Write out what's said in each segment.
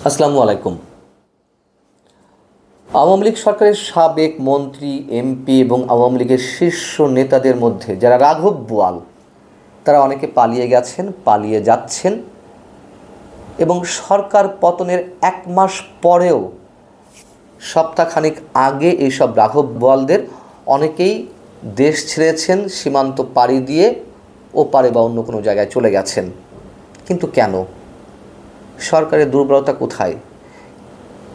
আসসালামু আলাইকুম। আওয়ামী লীগ সরকারের সাবেক মন্ত্রী, এমপি এবং আওয়ামী লীগের শীর্ষ নেতাদের মধ্যে যারা রাঘব বোয়াল, তারা অনেকে পালিয়ে গেছেন, পালিয়ে যাচ্ছেন এবং সরকার পতনের 1 মাস পরেও সপ্তাহখানেক আগে এইসব রাঘব বোয়ালদের অনেকেই দেশ ছেড়েছেন, সীমান্ত পাড়ি দিয়ে ওপারে বা অন্য কোনো জায়গায় চলে গেছেন। কিন্তু কেন? সরকারের দুর্বলতা কোথায়?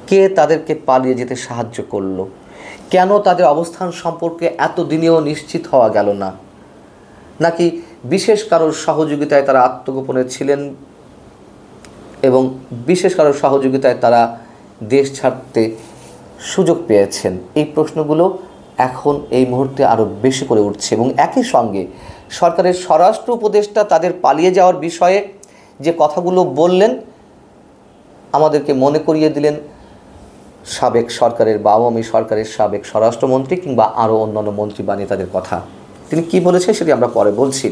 কে তাদেরকে পালিয়ে যেতে সাহায্য করলো? কেন তাদের অবস্থান সম্পর্কে এতদিনেও নিশ্চিত হওয়া গেল না? নাকি বিশেষ কারোর সহযোগিতায় তারা আত্মগোপনে ছিলেন এবং বিশেষ কারোর সহযোগিতায় তারা দেশ ছাড়তে সুযোগ পেয়েছেন? এই প্রশ্নগুলো এখন এই মুহূর্তে আরও বেশি করে উঠছে এবং একই সঙ্গে সরকারের স্বরাষ্ট্র উপদেষ্টা তাদের পালিয়ে যাওয়ার বিষয়ে যে কথাগুলো বললেন আমাদেরকে মনে করিয়ে দিলেন সাবেক সরকারের বা আওয়ামী সরকারের সাবেক স্বরাষ্ট্রমন্ত্রী কিংবা আরও অন্যান্য মন্ত্রী বা নেতাদের কথা। তিনি কি বলেছেন সেটি আমরা পরে বলছি।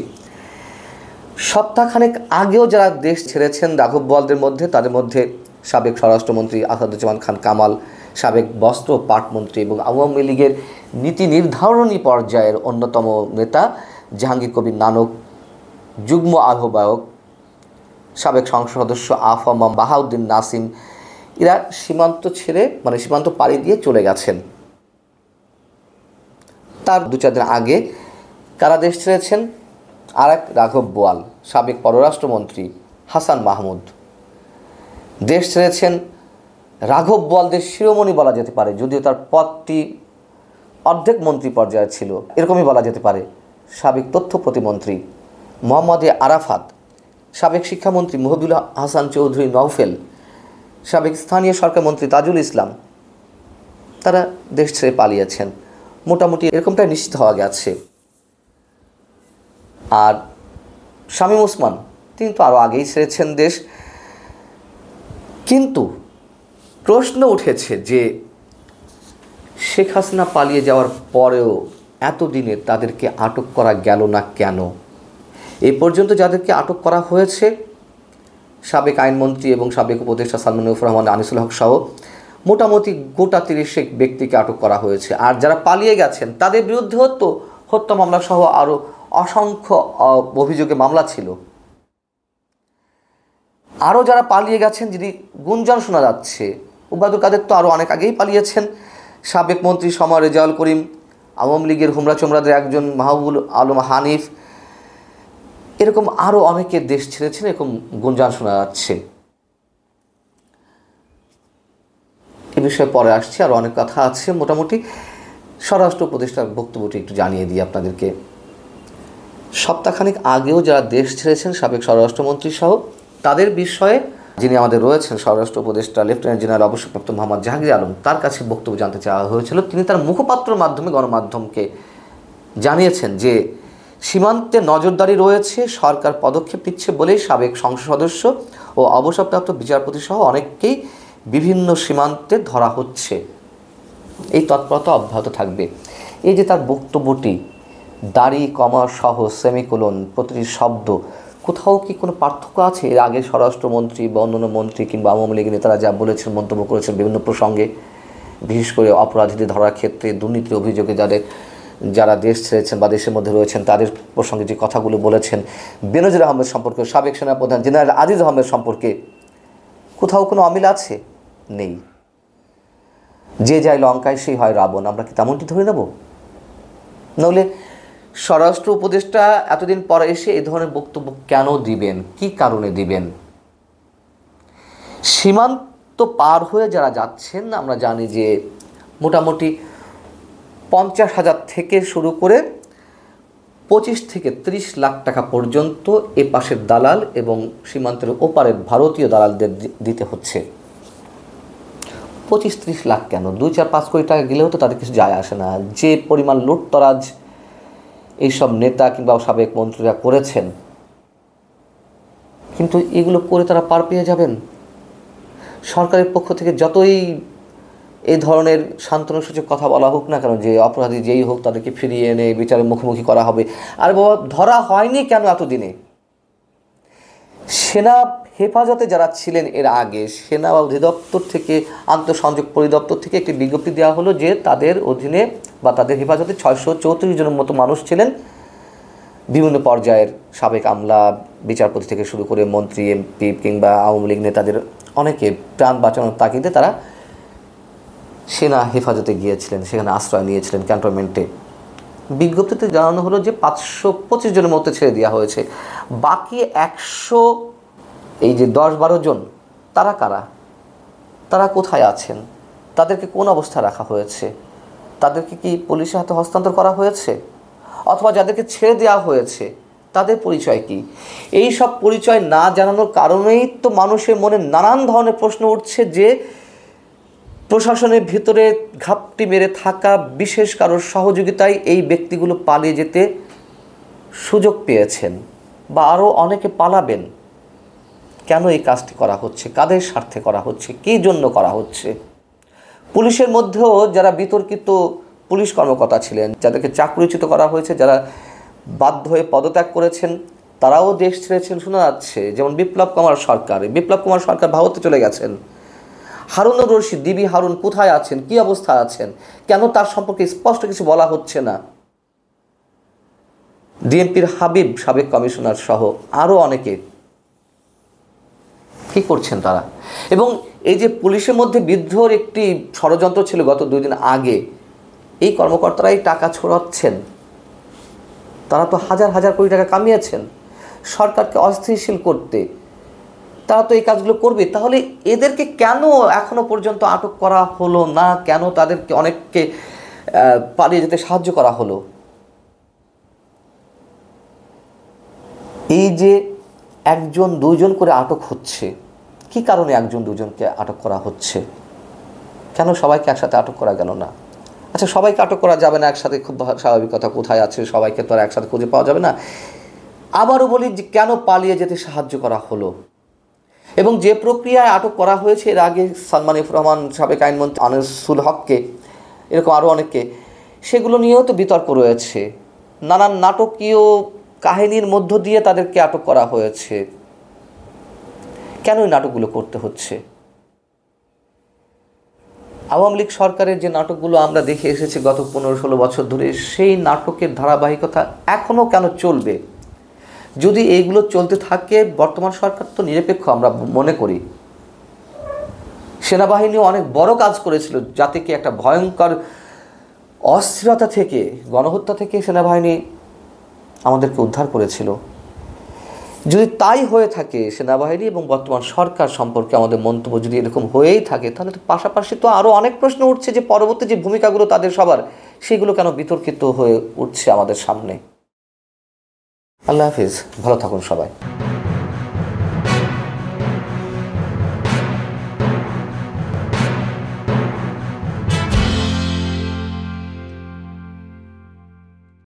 সপ্তাহখানেক আগেও যারা দেশ ছেড়েছেন রাঘব বোয়ালদের মধ্যে, তাদের মধ্যে সাবেক স্বরাষ্ট্রমন্ত্রী আসাদুজ্জামান খান কামাল, সাবেক বস্ত্র পাটমন্ত্রী এবং আওয়ামী লীগের নীতি নির্ধারণী পর্যায়ের অন্যতম নেতা জাহাঙ্গীর কবির নানক, যুগ্ম আহ্বায়ক, সাবেক সংসদ সদস্য আফম বাহাউদ্দিন নাসিম, এরা সীমান্ত ছেড়ে সীমান্ত পাড়ি দিয়ে চলে গেছেন। তার 2-4 দিন আগে কারা দেশ ছেড়েছেন? আর এক রাঘব বোয়াল, সাবেক পররাষ্ট্রমন্ত্রী হাসান মাহমুদ দেশ ছেড়েছেন। রাঘব বোয়ালদের শিরোমণি বলা যেতে পারে, যদিও তার পদটি অর্ধেক মন্ত্রী পর্যায়ে ছিল, এরকমই বলা যেতে পারে, সাবেক তথ্য প্রতিমন্ত্রী মোহাম্মদ আরাফাত, সাবেক শিক্ষামন্ত্রী মহিবুল হাসান চৌধুরী নওফেল, সাবেক স্থানীয় সরকার মন্ত্রী তাজুল ইসলাম, তারা দেশ ছেড়ে পালিয়েছেন। মোটামুটি এরকমটাই নিশ্চিত হওয়া গেছে। আর শামীম ওসমান, তিনি তো আরও আগেই ছেড়েছেন দেশ। কিন্তু প্রশ্ন উঠেছে যে শেখ হাসিনা পালিয়ে যাওয়ার পরেও এতদিনে তাদেরকে আটক করা গেল না কেন? এই পর্যন্ত যাদেরকে আটক করা হয়েছে, সাবেক আইনমন্ত্রী এবং সাবেক উপদেষ্টা সালমানুর রহমান, আনিসুল হক সহ মোটামুটি গোটা 30 ব্যক্তিকে আটক করা হয়েছে। আর যারা পালিয়ে গেছেন তাদের বিরুদ্ধেও তো হত্যা মামলা সহ আরও অসংখ্য অভিযোগে মামলা ছিল। আরও যারা পালিয়ে গেছেন, যদি গুঞ্জন শোনা যাচ্ছে, ওবায়দুল কাদের তো আরও অনেক আগেই পালিয়েছেন, সাবেক মন্ত্রী সমা রেজাউল করিম, আওয়ামী লীগের হুমরা চোমরাদের একজন মাহবুবুল আলম হানিফ, এরকম আরও অনেকে দেশ ছেড়েছেন, এরকম গুঞ্জন শোনা যাচ্ছে। এ বিষয়ে পরে আসছি, আরও অনেক কথা আছে। মোটামুটি স্বরাষ্ট্র উপদেষ্টার বক্তব্যটি একটু জানিয়ে দিই আপনাদেরকে। সপ্তাহখানেক আগেও যারা দেশ ছেড়েছেন সাবেক স্বরাষ্ট্রমন্ত্রী সহ, তাদের বিষয়ে যিনি আমাদের রয়েছেন স্বরাষ্ট্র উপদেষ্টা লেফটেন্যান্ট জেনারেল অবসরপ্রাপ্ত মোহাম্মদ জাহাঙ্গীর আলম, তার কাছে বক্তব্য জানতে চাওয়া হয়েছিল। তিনি তার মুখপাত্রের মাধ্যমে গণমাধ্যমকে জানিয়েছেন যে সীমান্তে নজরদারি রয়েছে, সরকার পদক্ষেপ নিচ্ছে বলেই সাবেক সংসদ সদস্য ও অবসরপ্রাপ্ত বিচারপতি সহ অনেককেই বিভিন্ন সীমান্তে ধরা হচ্ছে। এই তৎপরতা অব্যাহত থাকবে। এই যে তার বক্তব্যটি, দাড়ি কমা সহ সেমিকোলন প্রতিটি শব্দ, কোথাও কি কোনো পার্থক্য আছে এর আগে স্বরাষ্ট্রমন্ত্রী বা অন্যান্য মন্ত্রী কিংবা আওয়ামী লীগের নেতারা যা বলেছেন, মন্তব্য করেছেন বিভিন্ন প্রসঙ্গে, বিশেষ করে অপরাধীদের ধরার ক্ষেত্রে, দুর্নীতির অভিযোগে যারা দেশ ছেড়েছেন বা দেশের মধ্যে রয়েছেন তাদের প্রসঙ্গে যে কথাগুলো বলেছেন, বেনজির আহমেদ সম্পর্কে, সাবেক সেনাপ্রধান জেনারেল আজিজ আহমেদ সম্পর্কে, কোথাও কোনো অমিল আছে? নেই। যে যায় লঙ্কায় সেই হয় রাবণ, আমরা কি তেমনটি ধরে নেব? নইলে স্বরাষ্ট্র উপদেষ্টা এতদিন পরে এসে এই ধরনের বক্তব্য কেন দিবেন? কি কারণে দিবেন? সীমান্ত পার হয়ে যারা যাচ্ছেন, আমরা জানি যে মোটামুটি 50,000 থেকে শুরু করে 25 থেকে 30 লাখ টাকা পর্যন্ত এ পাশের দালাল এবং সীমান্তের ওপারের ভারতীয় দালালদের দিতে হচ্ছে। 25-30 লাখ কেন, 2-4-5 কোটি টাকা গেলেও তো তাদের কিছু যায় আসে না। যে পরিমাণ লুটতরাজ এইসব নেতা কিংবা সাবেক মন্ত্রীরা করেছেন, কিন্তু এগুলো করে তারা পার পেয়ে যাবেন। সরকারের পক্ষ থেকে যতই এই ধরনের সান্ত্বনাসূচক কথা বলা হোক না কেন, যে অপরাধী যেই হোক তাদেরকে ফিরিয়ে এনে বিচারের মুখোমুখি করা হবে, আর বাবা ধরা হয়নি কেন এতদিনে? সেনা হেফাজতে যারা ছিলেন এর আগে সেনা অধিদপ্তর থেকে, আন্তঃসংযোগ পরিদপ্তর থেকে একটি বিজ্ঞপ্তি দেওয়া হলো যে তাদের অধীনে বা তাদের হেফাজতে 634 জনের মতো মানুষ ছিলেন, বিভিন্ন পর্যায়ের সাবেক আমলা, বিচারপতি থেকে শুরু করে মন্ত্রী, এমপি কিংবা আওয়ামী লীগ নেতাদের অনেকে প্রাণ বাঁচানোর তাগিদে তারা সেনা হেফাজতে গিয়েছিলেন, সেখানে আশ্রয় নিয়েছিলেন ক্যান্টনমেন্টে। বিজ্ঞপ্তিতে জানানো হলো যে 525 জনের মতো ছেড়ে দেওয়া হয়েছে। বাকি 100 এই যে 10-12 জন তারা কারা, তারা কোথায় আছেন, তাদেরকে কোন অবস্থায় রাখা হয়েছে, তাদেরকে কি পুলিশের হাতে হস্তান্তর করা হয়েছে, অথবা যাদেরকে ছেড়ে দেওয়া হয়েছে তাদের পরিচয় কি? এই সব পরিচয় না জানানোর কারণেই তো মানুষের মনে নানান ধরনের প্রশ্ন উঠছে যে প্রশাসনের ভিতরে ঘাপটি মেরে থাকা বিশেষ কারোর সহযোগিতায় এই ব্যক্তিগুলো পালিয়ে যেতে সুযোগ পেয়েছেন বা আরও অনেকে পালাবেন। কেন এই কাজটি করা হচ্ছে, কাদের স্বার্থে করা হচ্ছে, কী জন্য করা হচ্ছে? পুলিশের মধ্যেও যারা বিতর্কিত পুলিশ কর্মকর্তা ছিলেন, যাদেরকে চাকরিচ্যুত করা হয়েছে, যারা বাধ্য হয়ে পদত্যাগ করেছেন, তারাও দেশ ছেড়েছেন শোনা যাচ্ছে। যেমন বিপ্লব কুমার সরকার ভারতে চলে গেছেন। হারুনুর রশিদ, ডিবি হারুন কোথায় আছেন, কি অবস্থায় আছেন, কেন তার সম্পর্কে স্পষ্ট কিছু বলা হচ্ছে না? ডিএমপির হাবিব, সাবেক কমিশনার সহ আরও অনেকে কী করছেন তারা? এবং এই যে পুলিশের মধ্যে বিদ্রোহের একটি ষড়যন্ত্র ছিল গত 2 দিন আগে, এই কর্মকর্তারাই টাকা ছড়াচ্ছেন। তারা তো হাজার হাজার কোটি টাকা কামিয়েছেন সরকারকে অস্থিতিশীল করতে, তারা তো এই কাজগুলো করবে। তাহলে এদেরকে কেন এখনো পর্যন্ত আটক করা হলো না? কেন তাদেরকে অনেককে পালিয়ে যেতে সাহায্য করা হলো? এই যে 1-2 করে আটক হচ্ছে, কি কারণে 1-2জনকে আটক করা হচ্ছে? কেন সবাইকে একসাথে আটক করা গেল না? আচ্ছা, সবাইকে আটক করা যাবে না একসাথে, খুব স্বাভাবিক কথা, কোথায় আছে সবাইকে তো আর একসাথে খুঁজে পাওয়া যাবে না। আবারও বলি যে কেন পালিয়ে যেতে সাহায্য করা হলো? এবং যে প্রক্রিয়ায় আটক করা হয়েছে এর আগে সালমান এফ রহমান, সাবেক আইনমন্ত্রী আনিসুল হককে, এরকম আরও অনেককে, সেগুলো নিয়েও তো বিতর্ক রয়েছে। নানান নাটকীয় কাহিনীর মধ্য দিয়ে তাদেরকে আটক করা হয়েছে। কেন এই নাটকগুলো করতে হচ্ছে? আওয়ামী লীগ সরকারের যে নাটকগুলো আমরা দেখে এসেছি গত 15-16 বছর ধরে, সেই নাটকের ধারাবাহিকতা এখনও কেন চলবে? যদি এইগুলো চলতে থাকে, বর্তমান সরকার তো নিরপেক্ষ আমরা মনে করি, সেনাবাহিনীও অনেক বড় কাজ করেছিল জাতিকে একটা ভয়ঙ্কর অস্থিরতা থেকে, গণহত্যা থেকে সেনাবাহিনী আমাদেরকে উদ্ধার করেছিল। যদি তাই হয়ে থাকে, সেনাবাহিনী এবং বর্তমান সরকার সম্পর্কে আমাদের মন্তব্য যদি এরকম হয়েই থাকে, তাহলে তো পাশাপাশি তো আরও অনেক প্রশ্ন উঠছে যে পরবর্তী যে ভূমিকাগুলো তাদের সবার, সেগুলো কেন বিতর্কিত হয়ে উঠছে আমাদের সামনে। আল্লাহ হাফিজ, ভালো থাকুন সবাই।